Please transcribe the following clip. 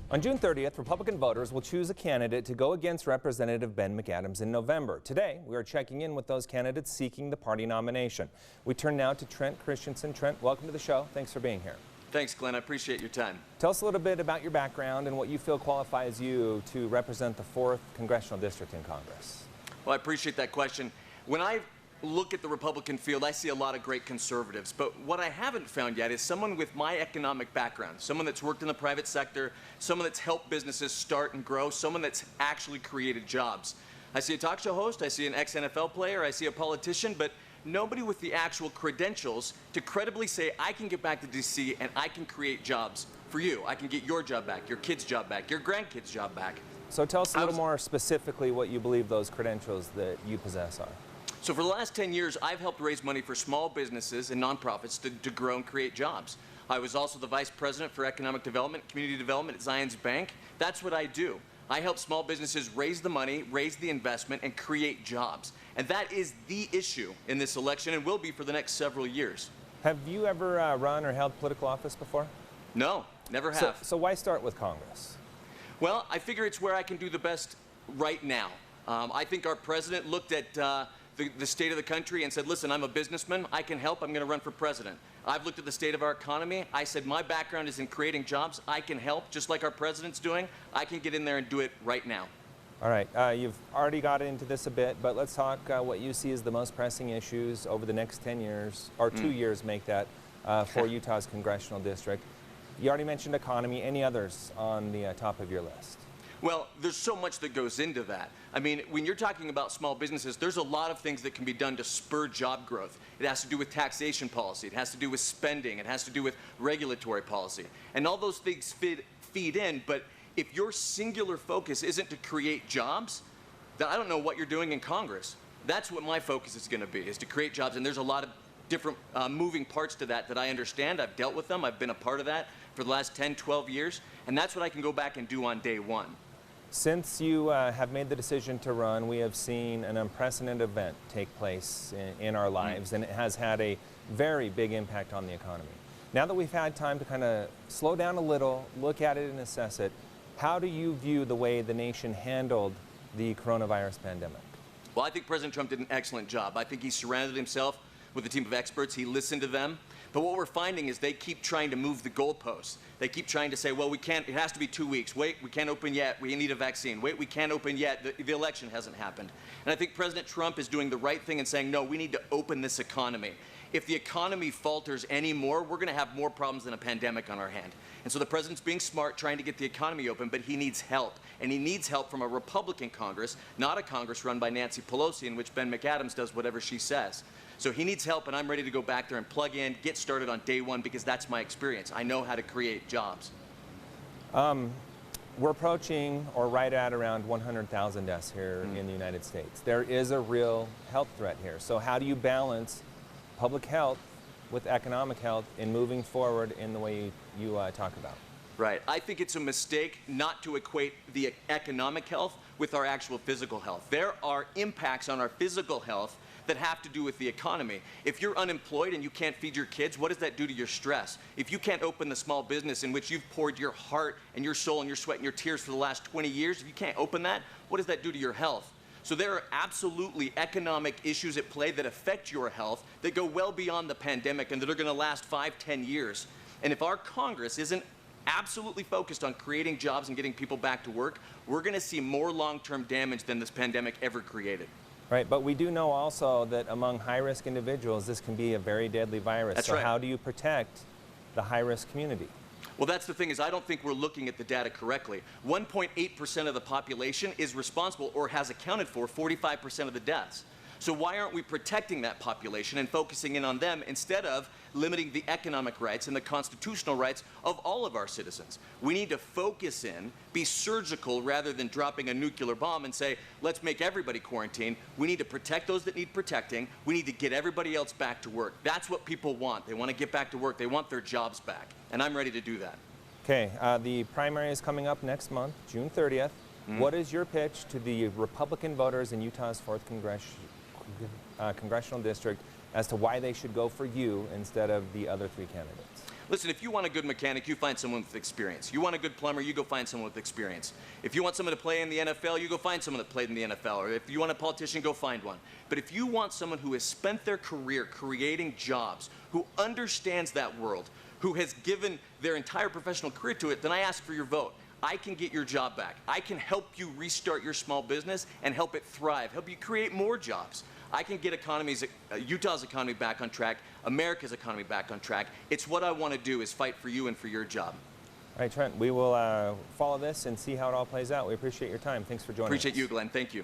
On June 30th, Republican voters will choose a candidate to go against Representative Ben McAdams in November. Today, we are checking in with those candidates seeking the party nomination. We turn now to Trent Christensen. Trent, welcome to the show. Thanks for being here. Thanks, Glenn. I appreciate your time. Tell us a little bit about your background and what you feel qualifies you to represent the 4th Congressional District in Congress. Well, I appreciate that question. When I look at the Republican field, I see a lot of great conservatives, but what I haven't found yet is someone with my economic background, someone that's worked in the private sector, someone that's helped businesses start and grow, someone that's actually created jobs. I see a talk show host, I see an ex-NFL player, I see a politician, but nobody with the actual credentials to credibly say, I can get back to D.C. and I can create jobs for you. I can get your job back, your kid's job back, your grandkid's job back. So tell us a little more specifically what you believe those credentials that you possess are. So for the last 10 years, I've helped raise money for small businesses and nonprofits to grow and create jobs. I was also the Vice President for Economic Development, Community Development at Zions Bank. That's what I do. I help small businesses raise the money, raise the investment, and create jobs. And that is the issue in this election and will be for the next several years. Have you ever run or held political office before? No, never have. So why start with Congress? Well, I figure it's where I can do the best right now. I think our president looked at the state of the country and said, listen, I'm a businessman, I can help, I'm going to run for president. I've looked at the state of our economy, I said my background is in creating jobs, I can help, just like our president's doing, I can get in there and do it right now. All right, you've already got into this a bit, but let's talk what you see as the most pressing issues over the next 10 years, or 2 years make that, for Utah's congressional district. You already mentioned economy, any others on the top of your list? Well, there's so much that goes into that. I mean, when you're talking about small businesses, there's a lot of things that can be done to spur job growth. It has to do with taxation policy. It has to do with spending. It has to do with regulatory policy. And all those things feed in, but if your singular focus isn't to create jobs, then I don't know what you're doing in Congress. That's what my focus is going to be, is to create jobs. And there's a lot of different moving parts to that I understand. I've dealt with them. I've been a part of that for the last 10, 12 years. And that's what I can go back and do on day one. Since you have made the decision to run, we have seen an unprecedented event take place in our lives, and it has had a very big impact on the economy. Now that we've had time to kind of slow down a little, look at it and assess it, how do you view the way the nation handled the coronavirus pandemic? Well, I think President Trump did an excellent job. I think he surrounded himself with a team of experts. He listened to them. But what we're finding is they keep trying to move the goalposts. They keep trying to say, well, we can't, it has to be 2 weeks. Wait, we can't open yet. We need a vaccine. Wait, we can't open yet. The election hasn't happened. And I think President Trump is doing the right thing and saying, no, we need to open this economy. If the economy falters anymore, we're going to have more problems than a pandemic on our hand. And so the president's being smart, trying to get the economy open, but he needs help. And he needs help from a Republican Congress, not a Congress run by Nancy Pelosi, in which Ben McAdams does whatever she says. So he needs help, and I'm ready to go back there and plug in, get started on day one, because that's my experience. I know how to create jobs. We're approaching, or right at around 100,000 deaths here in the United States. There is a real health threat here. So how do you balance public health with economic health in moving forward in the way you talk about? Right. I think it's a mistake not to equate the economic health with our actual physical health. There are impacts on our physical health that have to do with the economy. If you're unemployed and you can't feed your kids, what does that do to your stress? If you can't open the small business in which you've poured your heart and your soul and your sweat and your tears for the last 20 years, if you can't open that, what does that do to your health? So there are absolutely economic issues at play that affect your health that go well beyond the pandemic and that are going to last 5, 10 years. And if our Congress isn't absolutely focused on creating jobs and getting people back to work, we're going to see more long-term damage than this pandemic ever created. Right, but we do know also that among high-risk individuals, this can be a very deadly virus. That's so right. How do you protect the high-risk community? Well, that's the thing, is I don't think we're looking at the data correctly. 1.8% of the population is responsible or has accounted for 45% of the deaths. So why aren't we protecting that population and focusing in on them instead of limiting the economic rights and the constitutional rights of all of our citizens? We need to focus in, be surgical rather than dropping a nuclear bomb and say, let's make everybody quarantine. We need to protect those that need protecting. We need to get everybody else back to work. That's what people want. They want to get back to work. They want their jobs back. And I'm ready to do that. Okay, the primary is coming up next month, June 30th. What is your pitch to the Republican voters in Utah's 4th Congressional District as to why they should go for you instead of the other 3 candidates? Listen, if you want a good mechanic, you find someone with experience. You want a good plumber, you go find someone with experience. If you want someone to play in the NFL, you go find someone that played in the NFL. Or if you want a politician, go find one. But if you want someone who has spent their career creating jobs, who understands that world, who has given their entire professional career to it, then I ask for your vote. I can get your job back. I can help you restart your small business and help it thrive, help you create more jobs. I can get Utah's economy back on track, America's economy back on track. It's what I want to do, is fight for you and for your job. All right, Trent, we will follow this and see how it all plays out. We appreciate your time. Thanks for joining us. Appreciate you, Glenn. Thank you.